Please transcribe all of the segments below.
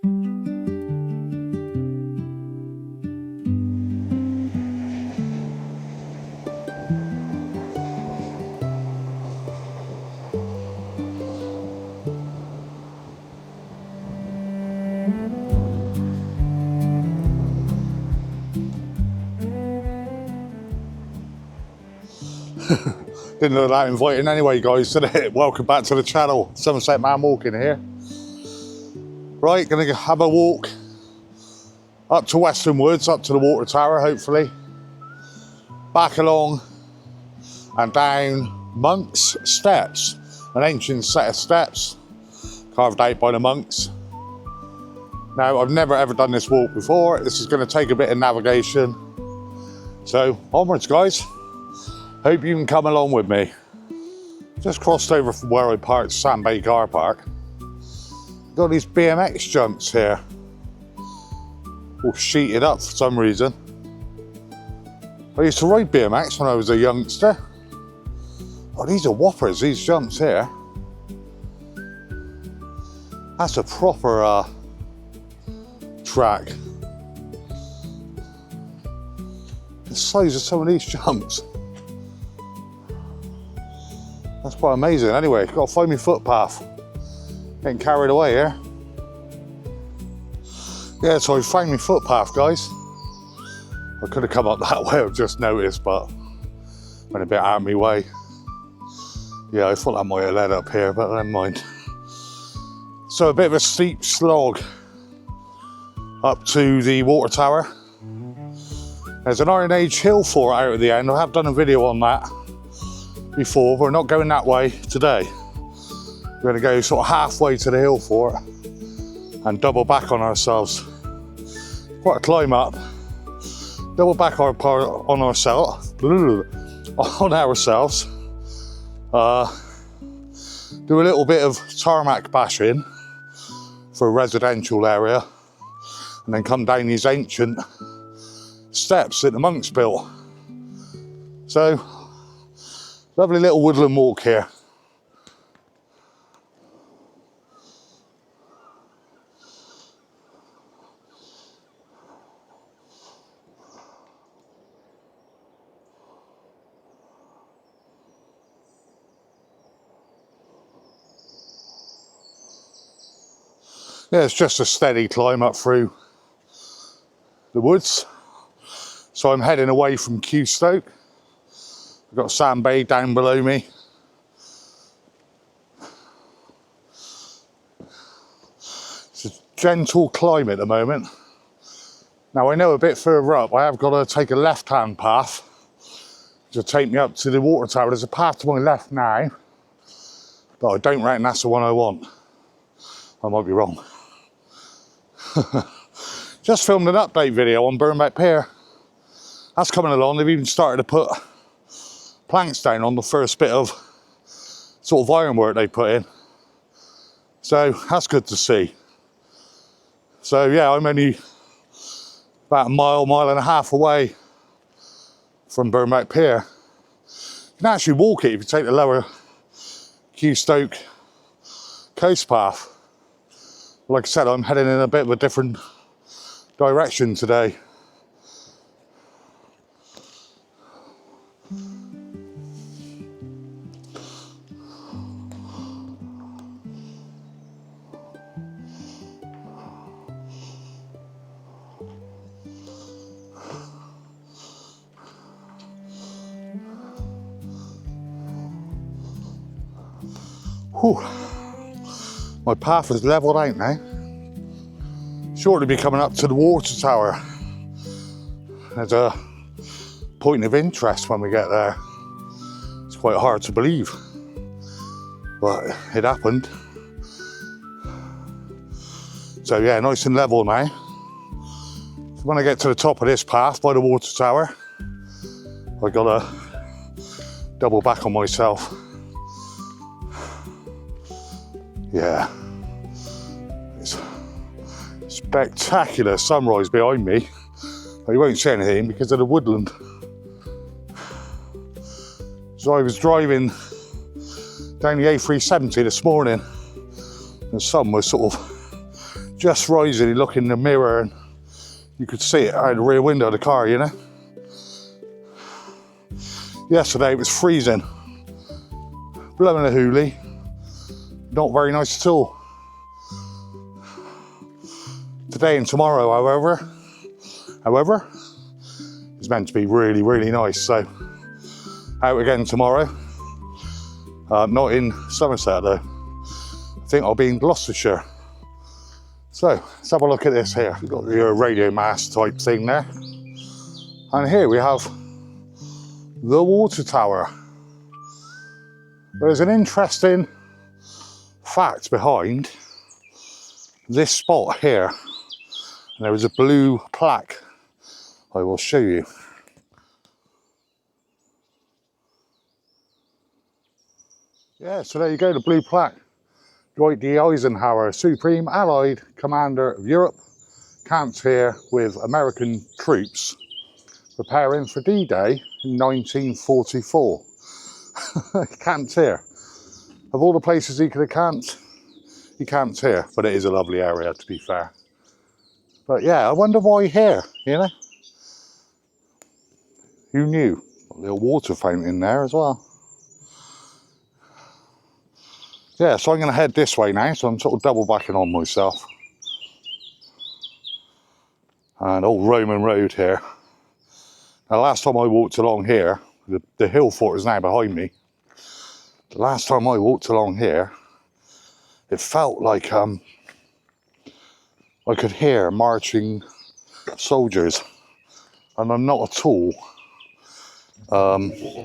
Didn't look that inviting anyway, guys, did it? Welcome back to the channel. Somerset man walking here. Right, gonna have a walk up to Weston Woods, up to the water tower, hopefully. Back along and down monks' steps, an ancient set of steps carved out by the monks. Now, I've never ever done this walk before. This is going to take a bit of navigation. So, onwards, guys. Hope you can come along with me. Just crossed over from where I parked, Sand Bay car park. Got these BMX jumps here. All sheeted up for some reason. I used to ride BMX when I was a youngster. Oh, these are whoppers, these jumps here. That's a proper track. The size of some of these jumps. That's quite amazing. Anyway, got to find my footpath. Getting carried away here. Yeah, so I found my footpath, guys. I could have come up that way, I've just noticed, but went a bit out of my way. Yeah, I thought that might have led up here, but never mind. So a bit of a steep slog up to the water tower. There's an Iron Age hill fort out at the end. I have done a video on that before. We're not going that way today. We're going to go sort of halfway to the hill fort and double back on ourselves. Quite a climb up. Double back on ourselves. Do a little bit of tarmac bashing for a residential area, and then come down these ancient steps that the monks built. So, lovely little woodland walk here. Yeah, it's just a steady climb up through the woods. So I'm heading away from Kewstoke. I've got Sand Bay down below me. It's a gentle climb at the moment. Now I know a bit further up I have got to take a left-hand path to take me up to the water tower. There's a path to my left now, but I don't reckon that's the one I want. I might be wrong. Just filmed an update video on Burnback Pier. That's coming along. They've even started to put planks down on the first bit of sort of ironwork they put in. So that's good to see. So yeah, I'm only about a mile and a half away from Burnback Pier. You can actually walk it if you take the lower Kewstoke coast path. Like I said, I'm heading in a bit of a different direction today. Whew. My path is levelled out now. Shortly be coming up to the water tower. There's a point of interest when we get there. It's quite hard to believe, but it happened. So yeah, nice and level now. So when I get to the top of this path by the water tower, I gotta double back on myself. Yeah, it's spectacular sunrise behind me, but you won't see anything because of the woodland. So I was driving down the A370 this morning, and the sun was sort of just rising, you look in the mirror and you could see it out the rear window of the car, you know. Yesterday it was freezing, blowing a hoolie, not very nice at all. Today and tomorrow, however, it's meant to be really, really nice. So out again tomorrow. Not in Somerset though. I think I'll be in Gloucestershire. So let's have a look at this here. We've got the radio mast type thing there. And here we have the water tower. There's an interesting fact behind this spot here. And there is a blue plaque. I will show you. Yeah, so there you go, the blue plaque. Dwight D. Eisenhower, Supreme Allied Commander of Europe, camped here with American troops preparing for D-Day in 1944. Camped here. Of all the places he could have camped, he camped here. But it is a lovely area, to be fair. But yeah, I wonder why here, you know? Who knew? Got a little water fountain in there as well. Yeah, so I'm going to head this way now, so I'm sort of double backing on myself. And old Roman road here. Now, last time I walked along here, the hill fort is now behind me. The last time I walked along here, it felt like I could hear marching soldiers. And I'm not at all,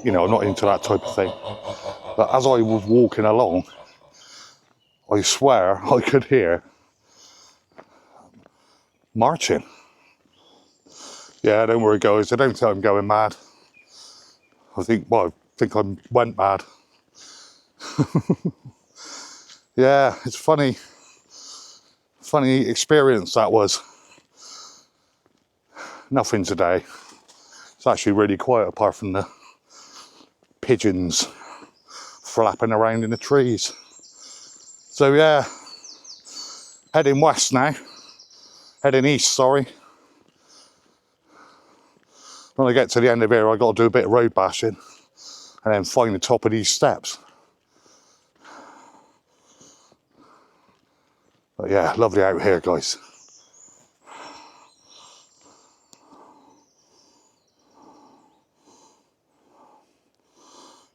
you know, I'm not into that type of thing. But as I was walking along, I swear I could hear marching. Yeah, don't worry guys, I don't think I'm going mad. I think I went mad. Yeah, it's funny experience that was. Nothing today. It's actually really quiet apart from the pigeons flapping around in the trees. So yeah, heading west now, heading east, sorry. When I get to the end of here, I've got to do a bit of road bashing and then find the top of these steps. But yeah, lovely out here, guys.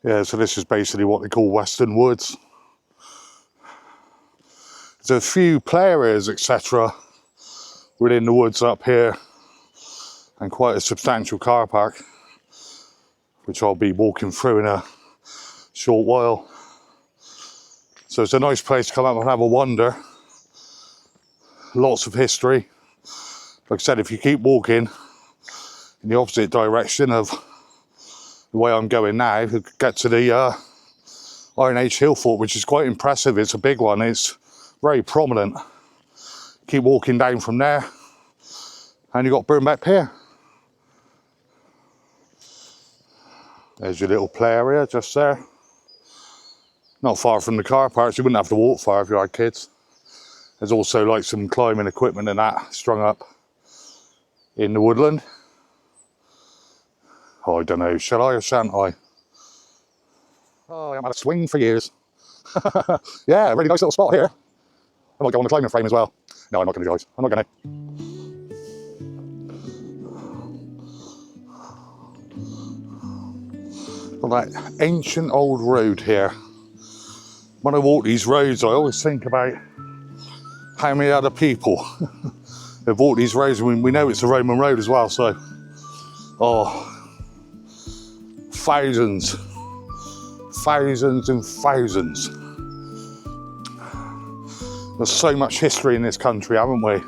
Yeah, so this is basically what they call Weston Woods. There's a few play areas, etc. within the woods up here, and quite a substantial car park, which I'll be walking through in a short while. So it's a nice place to come up and have a wander. Lots of history. Like I said, if you keep walking in the opposite direction of the way I'm going now, you get to the Iron Age hill fort, which is quite impressive. It's a big one. It's very prominent. Keep walking down from there, and you've got Birnbeck Pier. There's your little play area just there. Not far from the car parks. You wouldn't have to walk far if you had kids. There's also like some climbing equipment and that strung up in the woodland. Oh, I don't know, shall I or shan't I? Oh, I haven't had a swing for years. Yeah, really nice little spot here. I might go on the climbing frame as well. No, I'm not going to, guys. I'm not going to. Well, that ancient old road here. When I walk these roads, I always think about how many other people have walked these roads. I mean, we know it's a Roman road as well, so thousands and thousands. There's so much history in this country, haven't we?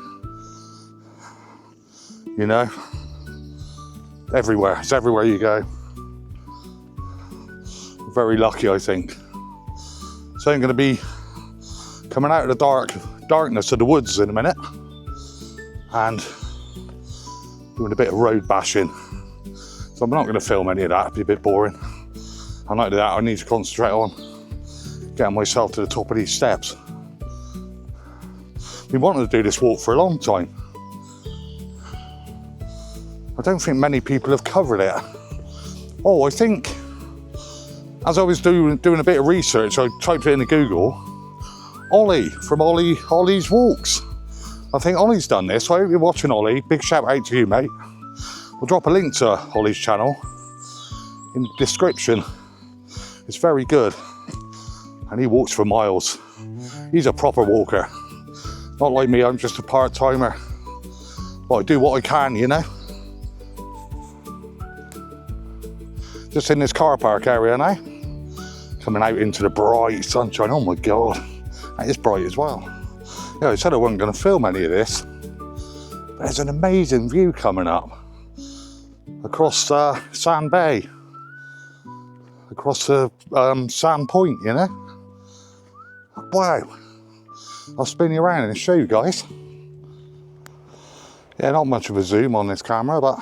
You know, everywhere. It's everywhere you go. Very lucky, I think. So I'm going to be coming out of the darkness of the woods in a minute and doing a bit of road bashing. So I'm not going to film any of that. It'd be a bit boring. And like that, I need to concentrate on getting myself to the top of these steps. been wanting to do this walk for a long time. I don't think many people have covered it. Oh, I think, as I was doing a bit of research, I typed it into Google, Ollie from Ollie's Walks. I think Ollie's done this, so I hope you're watching, Ollie. Big shout out to you, mate. We'll drop a link to Ollie's channel in the description. It's very good. And he walks for miles. He's a proper walker. Not like me, I'm just a part-timer. But I do what I can, you know? Just in this car park area now. Coming out into the bright sunshine. Oh my God, that is bright as well. Yeah, I said I wasn't going to film any of this. But there's an amazing view coming up across Sand Bay, across the Sand Point, you know. Wow. I'll spin you around and show you guys. Yeah, not much of a zoom on this camera, but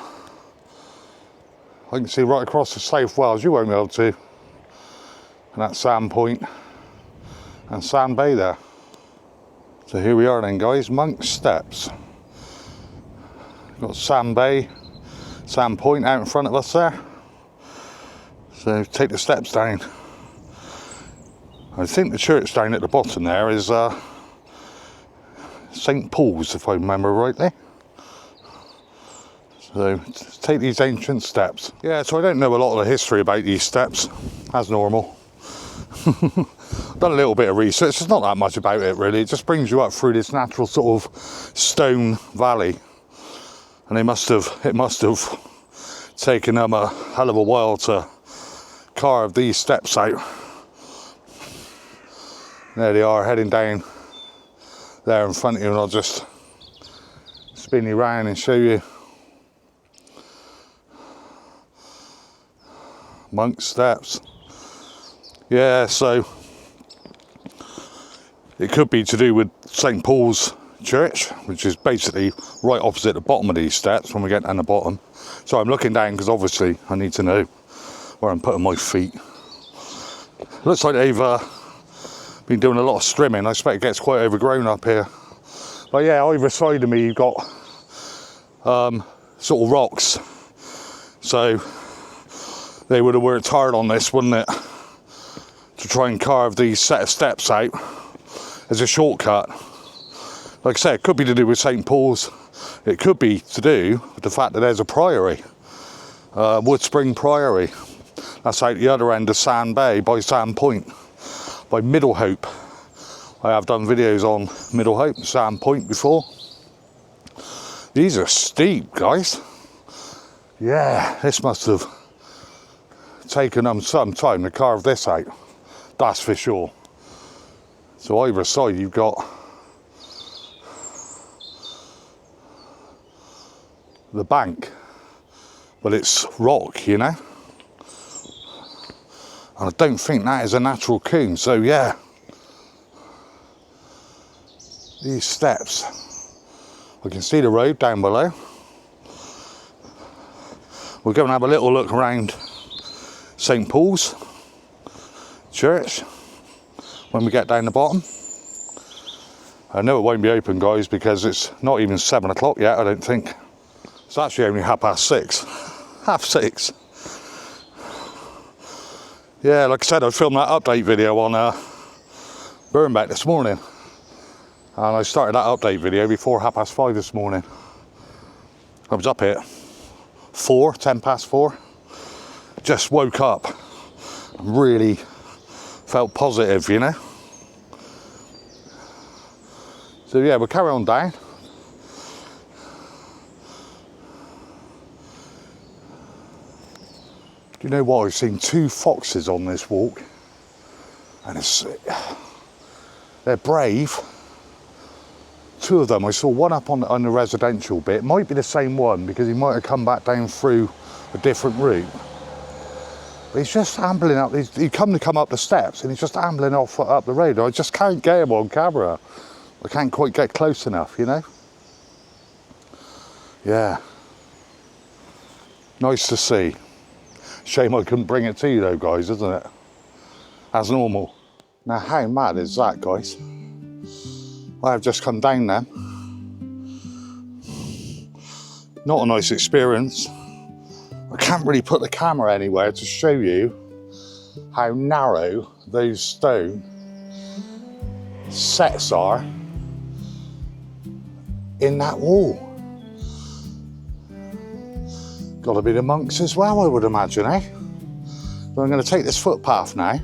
I can see right across the South Wales. You won't be able to. And that's Sand Point and Sand Bay there. So here we are then, guys, Monk's Steps. Got Sand Bay, Sand Point out in front of us there. So take the steps down. I think the church down at the bottom there is St. Paul's, if I remember rightly. So take these ancient steps. Yeah, so I don't know a lot of the history about these steps, as normal. Done a little bit of research. There's not that much about it really. It just brings you up through this natural sort of stone valley, and it must have taken them a hell of a while to carve these steps out. There they are, heading down there in front of you, and I'll just spin you around and show you Monk's Steps. Yeah, so it could be to do with St. Paul's Church, which is basically right opposite the bottom of these steps when we get down the bottom. So I'm looking down because obviously I need to know where I'm putting my feet. Looks like they've been doing a lot of strimming. I expect it gets quite overgrown up here. But yeah, either side of me you've got sort of rocks. So they would have worked hard on this, wouldn't it? To try and carve these set of steps out as a shortcut. Like I said, it could be to do with St. Paul's. It could be to do with the fact that there's a priory, Woodspring Priory. That's out the other end of Sand Bay by Sand Point, by Middle Hope. I have done videos on Middle Hope and Sand Point before. These are steep, guys. Yeah, this must have taken them some time to carve this out. That's for sure. So either side you've got the bank, but it's rock, you know. And I don't think that is a natural coombe. So yeah, these steps. I can see the road down below. We'll go and have a little look around St. Paul's Church when we get down the bottom. I know it won't be open, guys, because it's not even 7 o'clock yet, I don't think. It's actually only 6:30. 6:30. Yeah, like I said, I filmed that update video on Burnback this morning. And I started that update video before 5:30 this morning. I was up here 10 past 4. Just woke up and really felt positive, you know. So yeah, we'll carry on down. Do you know what? I've seen 2 foxes on this walk, and they're brave. 2 of them. I saw one up on the residential bit. It might be the same one because he might have come back down through a different route. But he's just ambling up. He come up the steps and he's just ambling off up the road. I just can't get him on camera. I can't quite get close enough, you know. Yeah. Nice to see. Shame I couldn't bring it to you though, guys, isn't it? As normal. Now, how mad is that, guys? I have just come down then. Not a nice experience. I can't really put the camera anywhere to show you how narrow those stone sets are in that wall. Got to be the monks as well, I would imagine, eh? So I'm going to take this footpath now.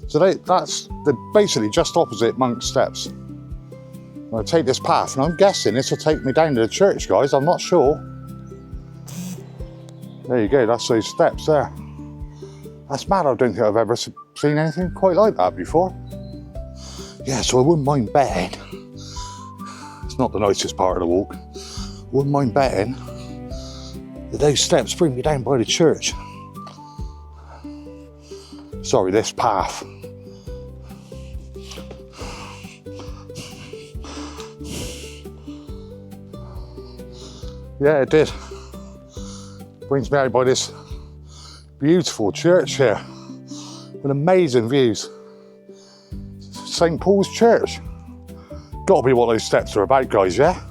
So they're basically just opposite Monk Steps. I'm going to take this path, and I'm guessing this will take me down to the church, guys. I'm not sure. There you go, that's those steps there. That's mad, I don't think I've ever seen anything quite like that before. Yeah, so I wouldn't mind betting. It's not the nicest part of the walk. Wouldn't mind betting that those steps bring me down by the church. Sorry, this path. Yeah, it did. Brings me out by this beautiful church here with amazing views. St. Paul's Church. Gotta be what those steps are about, guys, yeah?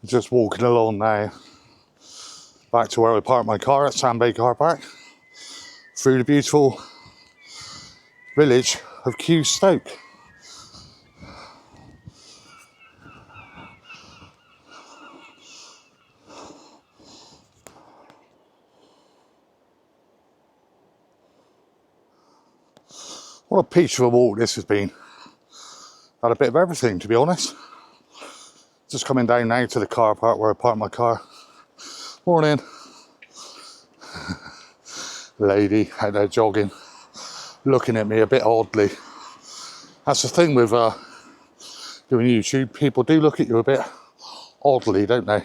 Just walking along now, back to where I parked my car at Sandbay Car Park, through the beautiful village of Kewstoke. What a peach of a walk this has been. Had a bit of everything, to be honest. Just coming down now to the car park where I parked my car. Morning. Lady out there jogging, looking at me a bit oddly. That's the thing with doing YouTube, people do look at you a bit oddly, don't they?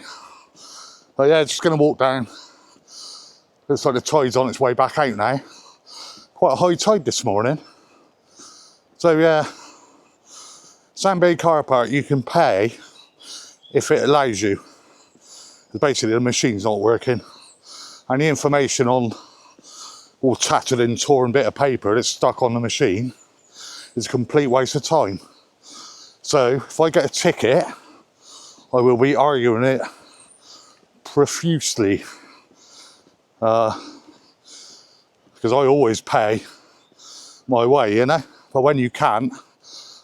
But yeah, just gonna walk down. Looks like the tide's on its way back out now. Quite a high tide this morning. So yeah, Sandbay Car Park, you can pay if it allows you. Basically the machine's not working, and the information on all tattered and torn bit of paper that's stuck on the machine is a complete waste of time. So if I get a ticket, I will be arguing it profusely, because I always pay my way, you know. But when you can't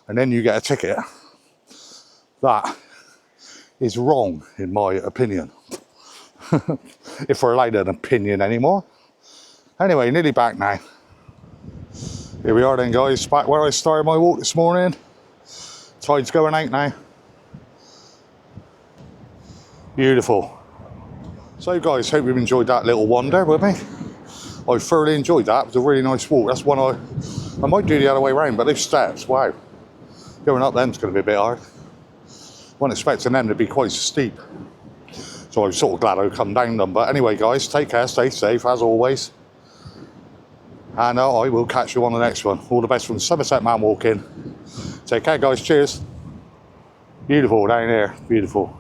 and then you get a ticket, that is wrong, in my opinion. If we're allowed an opinion anymore. Anyway, nearly back now. Here we are then, guys, back where I started my walk this morning. Tide's going out now. Beautiful. So guys, hope you've enjoyed that little wander with me. I thoroughly enjoyed that. It was a really nice walk. That's one I might do the other way around, but those steps, wow. Going up them's going to be a bit hard. Wasn't expecting them to be quite so steep. So I'm sort of glad I come down them. But anyway, guys, take care, stay safe as always. And I will catch you on the next one. All the best from Somerset Man Walking. Take care, guys. Cheers. Beautiful down here. Beautiful.